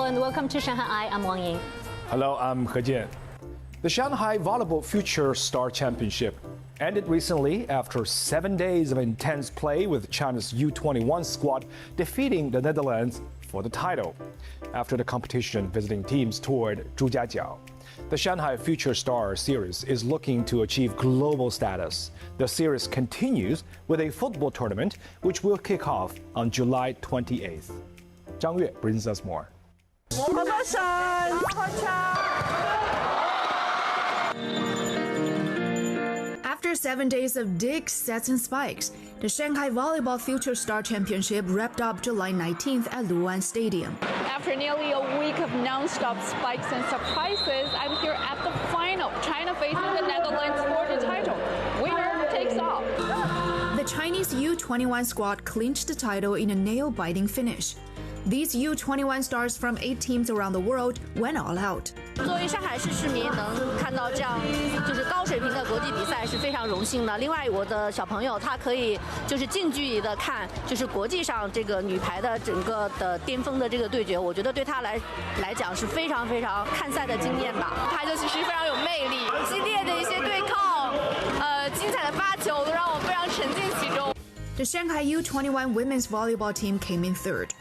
and welcome to ShanghaiEye. I'm Wang Ying. Hello, I'm He Jian. The Shanghai Volleyball Future Star Championship ended recently after 7 days of intense play, with China's U21 squad defeating the Netherlands for the title. After the competition, visiting teams toured Zhujiajiao. The Shanghai Future Star series is looking to achieve global status. The series continues with a football tournament, which will kick off on July 28th. Zhang Yue brings us more. After 7 days of digs, sets, and spikes, the Shanghai Volleyball Future Star Championship wrapped up July 19th at Luoan Stadium. After nearly a week of non-stop spikes and surprises, I'm here at the final. China facing the Netherlands for the title. Winner takes all. The Chinese U21 squad clinched the title in a nail-biting finish. These U21 stars from 8 teams around the world went all out. 作为上海市市民，能看到这样就是高水平的国际比赛是非常荣幸的。另外，我的小朋友他可以就是近距离的看，就是国际上这个女排的整个的巅峰的这个对决，我觉得对他来讲是非常看赛的经验吧。他就其实非常有魅力，激烈的一些对抗，精彩的发球都让我非常沉浸其中。The Shanghai U21 women's volleyball team came in third.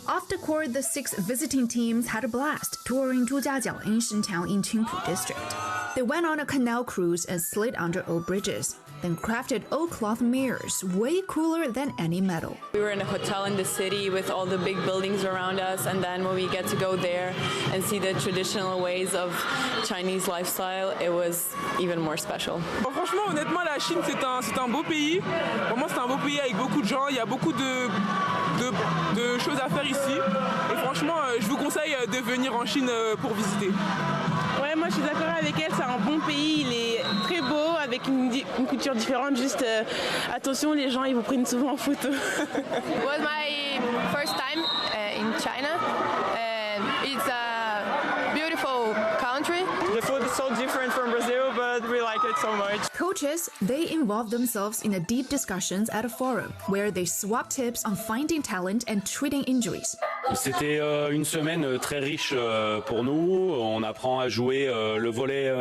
Off the court, the 6 visiting teams had a blast, touring Zhujiajiao ancient town in Qingpu district. They went on a canal cruise and slid under old bridges, then crafted old cloth mirrors, way cooler than any metal. We were in a hotel in the city with all the big buildings around us, and then when we get to go there and see the traditional ways of Chinese lifestyle, it was even more special. Franchement, honnêtement, la Chine, c'est un beau pays. Vraiment, c'est un beau pays avec beaucoup de gens. Il y a beaucoup de choses à faire ici. Et franchement, je vous conseille de venir en Chine pour visiter. Ouais, moi je suis d'accord avec elle, c'est un bon pays, il est très beau, avec une culture différente, juste attention, les gens ils vous prennent souvent en photo. It was my first time in China, and it's a beautiful country. The food is so different from Brazil, but we like it so much. Coaches, they involved themselves in a deep discussions at a forum, where they swapped tips on finding talent and treating injuries. C'était une semaine très riche pour nous. On apprend à jouer le volley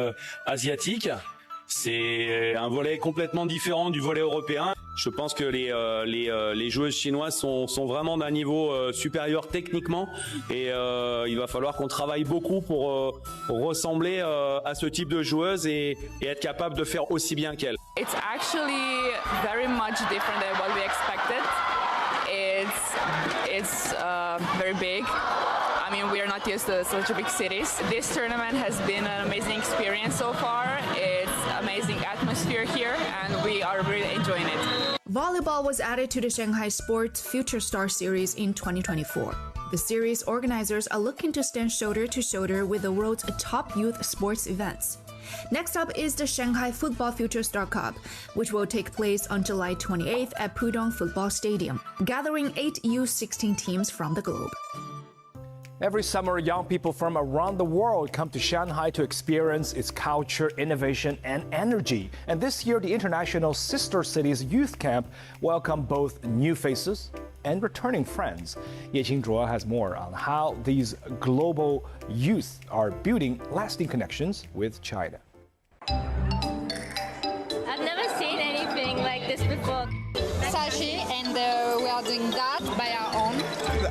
asiatique. C'est un volley complètement différent du volley européen. Je pense que les joueuses chinoises sont vraiment d'un niveau supérieur techniquement, et il va falloir qu'on travaille beaucoup pour ressembler à ce type de joueuse et être capable de faire aussi bien qu'elles. It's actually very much different than what we expected. It's very big. I mean, we are not used to such big cities. This tournament has been an amazing experience so far. It's amazing atmosphere here, and we are really enjoying it. Volleyball was added to the Shanghai Sports Future Star Series in 2024. The series organizers are looking to stand shoulder to shoulder with the world's top youth sports events. Next up is the Shanghai Football Future Star Cup, which will take place on July 28th at Pudong Football Stadium, gathering 8 U16 teams from the globe. Every summer, young people from around the world come to Shanghai to experience its culture, innovation, and energy. And this year, the International Sister Cities Youth Camp welcomed both new faces and returning friends. Ye Qingzhuo has more on how these global youth are building lasting connections with China. I've never seen anything like this before. Sashi, and we are doing that by our own.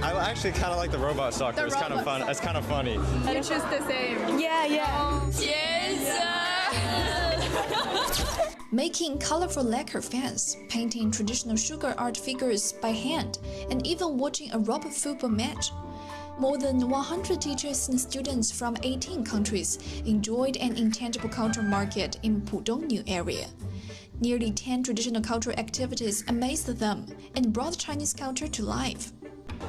I actually kind of like the robot soccer. It's kind of fun. It's kind of funny. It's just the same. Yeah. Yes. Making colorful lacquer fans, painting traditional sugar art figures by hand, and even watching a robot football match. More than 100 teachers and students from 18 countries enjoyed an intangible culture market in Pudong New Area. Nearly 10 traditional cultural activities amazed them and brought Chinese culture to life.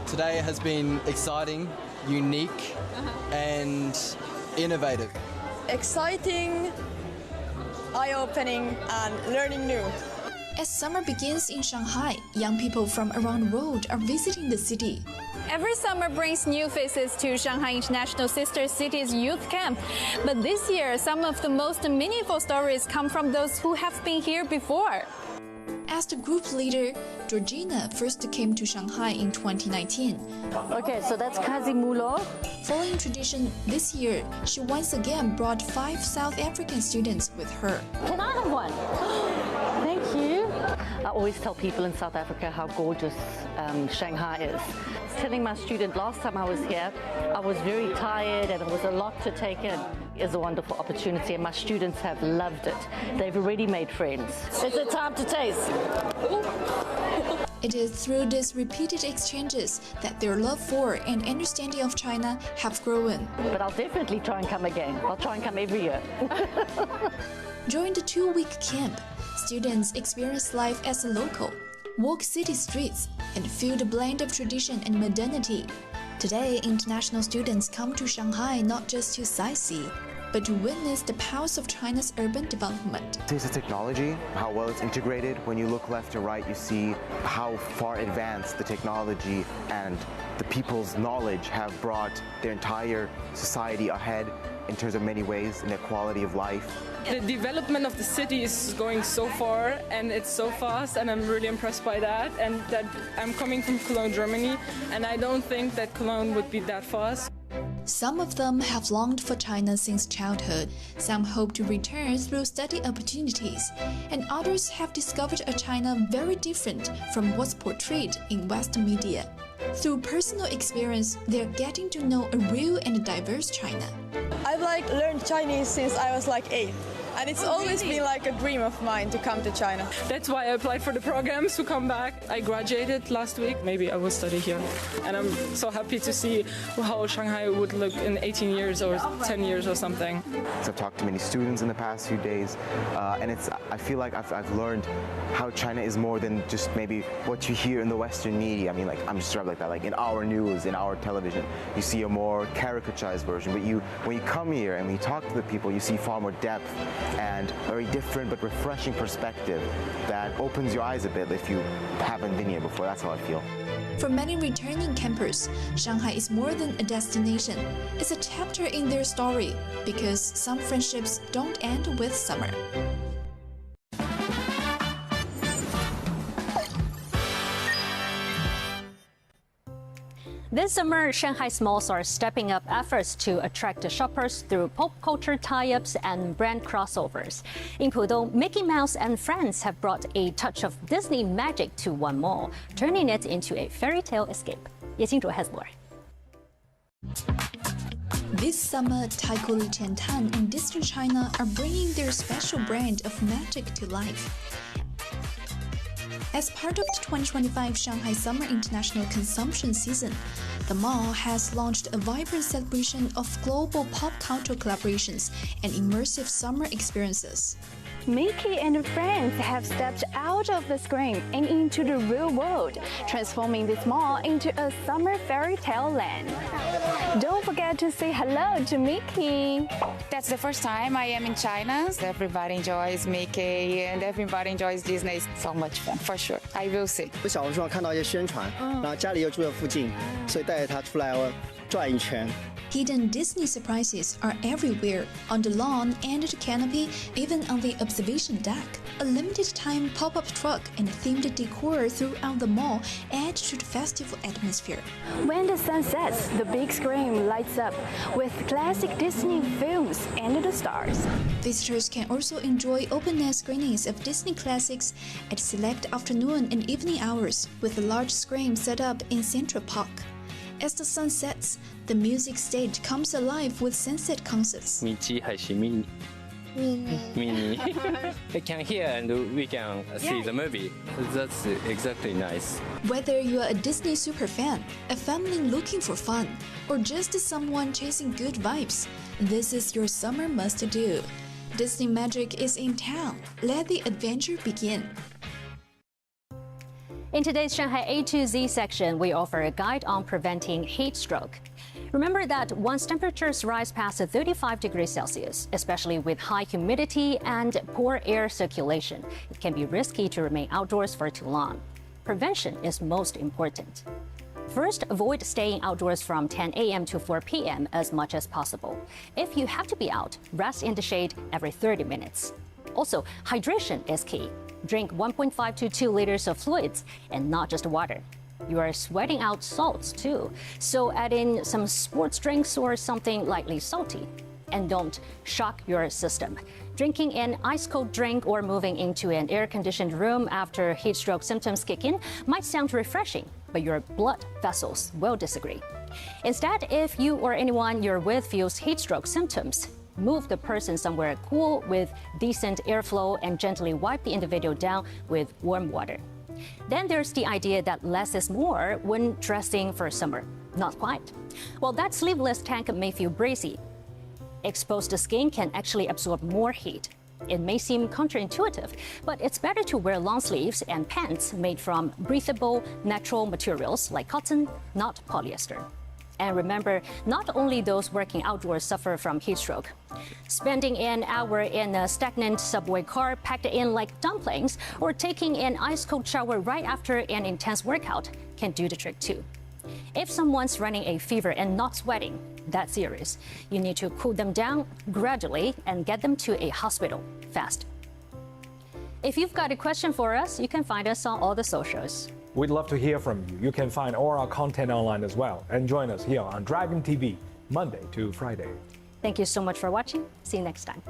Today has been exciting, unique, and innovative. Exciting, eye-opening, and learning new. As summer begins in Shanghai, young people from around the world are visiting the city. Every summer brings new faces to Shanghai International Sister Cities Youth Camp. But this year, some of the most meaningful stories come from those who have been here before. asked group leader Georgina first came to Shanghai in 2019. Okay, so that's Kazimulo. Following tradition, this year she once again brought 5 South African students with her. Can I have one? Thank you. I always tell people in South Africa how gorgeous Shanghai is. I was telling my student last time I was here, I was very tired and it was a lot to take in. It's a wonderful opportunity and my students have loved it. They've already made friends. Is it time to taste? It is through these repeated exchanges that their love for and understanding of China have grown. But I'll definitely try and come again. I'll try and come every year. During the 2-week camp, students experience life as a local, walk city streets, and feel the blend of tradition and modernity. Today, international students come to Shanghai not just to sightsee, but to witness the pulse of China's urban development. It's the technology, how well it's integrated. When you look left to right, you see how far advanced the technology and the people's knowledge have brought their entire society ahead in terms of many ways in their quality of life. The development of the city is going so far and it's so fast, and I'm really impressed by that. And that I'm coming from Cologne, Germany, and I don't think that Cologne would be that fast. Some of them have longed for China since childhood, some hope to return through study opportunities, and others have discovered a China very different from what's portrayed in Western media. Through personal experience, they're getting to know a real and diverse China. I've learned Chinese since I was 8. And it's always been a dream of mine to come to China. That's why I applied for the programs to come back. I graduated last week. Maybe I will study here. And I'm so happy to see how Shanghai would look in 18 years or 10 years or something. So I've talked to many students in the past few days, and I feel like I've learned how China is more than just maybe what you hear in the Western media. I mean, I'm described like that. In our news, in our television, you see a more caricaturized version. But when you come here and when you talk to the people, you see far more depth and very different but refreshing perspective that opens your eyes a bit if you haven't been here before. That's how I feel. For many returning campers, Shanghai is more than a destination. It's a chapter in their story because some friendships don't end with summer. This summer, Shanghai Smalls are stepping up efforts to attract shoppers through pop culture tie-ups and brand crossovers. In Pudong, Mickey Mouse and friends have brought a touch of Disney magic to one mall, turning it into a fairy tale escape. Ye Qingzhuo has more. This summer, Taiko Li Qiantan and Disney China are bringing their special brand of magic to life. As part of the 2025 Shanghai Summer International Consumption Season, the mall has launched a vibrant celebration of global pop culture collaborations and immersive summer experiences. Mickey and friends have stepped out of the screen and into the real world, transforming this mall into a summer fairy tale land. Don't forget to say hello to Mickey. That's the first time I am in China. Everybody enjoys Mickey and everybody enjoys Disney. So much fun, for sure. I will see. 我小红书上看到一些宣传，然后家里又住在附近，所以带着他出来转一圈。 Hidden Disney surprises are everywhere, on the lawn and the canopy, even on the observation deck. A limited-time pop-up truck and themed decor throughout the mall add to the festival atmosphere. When the sun sets, the big screen lights up with classic Disney films and the stars. Visitors can also enjoy open-air screenings of Disney classics at select afternoon and evening hours, with a large screen set up in Central Park. As the sun sets, the music stage comes alive with sunset concerts. Mickey has Minnie. We can hear and we can see the movie. That's exactly nice. Whether you are a Disney superfan, a family looking for fun, or just someone chasing good vibes, this is your summer must-do. Disney magic is in town. Let the adventure begin. In today's Shanghai A to Z section, we offer a guide on preventing heat stroke. Remember that once temperatures rise past 35 degrees Celsius, especially with high humidity and poor air circulation, it can be risky to remain outdoors for too long. Prevention is most important. First, avoid staying outdoors from 10 a.m. to 4 p.m. as much as possible. If you have to be out, rest in the shade every 30 minutes. Also, hydration is key. Drink 1.5 to 2 liters of fluids and not just water. You are sweating out salts too, so add in some sports drinks or something lightly salty. And don't shock your system. Drinking an ice-cold drink or moving into an air-conditioned room after heat stroke symptoms kick in might sound refreshing, but your blood vessels will disagree. Instead, if you or anyone you're with feels heat stroke symptoms, move the person somewhere cool with decent airflow and gently wipe the individual down with warm water. Then there's the idea that less is more when dressing for summer. Not quite. While that sleeveless tank may feel breezy, exposed skin can actually absorb more heat. It may seem counterintuitive, but it's better to wear long sleeves and pants made from breathable, natural materials like cotton, not polyester. And remember, not only those working outdoors suffer from heat stroke. Spending an hour in a stagnant subway car packed in like dumplings or taking an ice-cold shower right after an intense workout can do the trick too. If someone's running a fever and not sweating, that's serious. You need to cool them down gradually and get them to a hospital fast. If you've got a question for us, you can find us on all the socials. We'd love to hear from you. You can find all our content online as well. And join us here on Dragon TV, Monday to Friday. Thank you so much for watching. See you next time.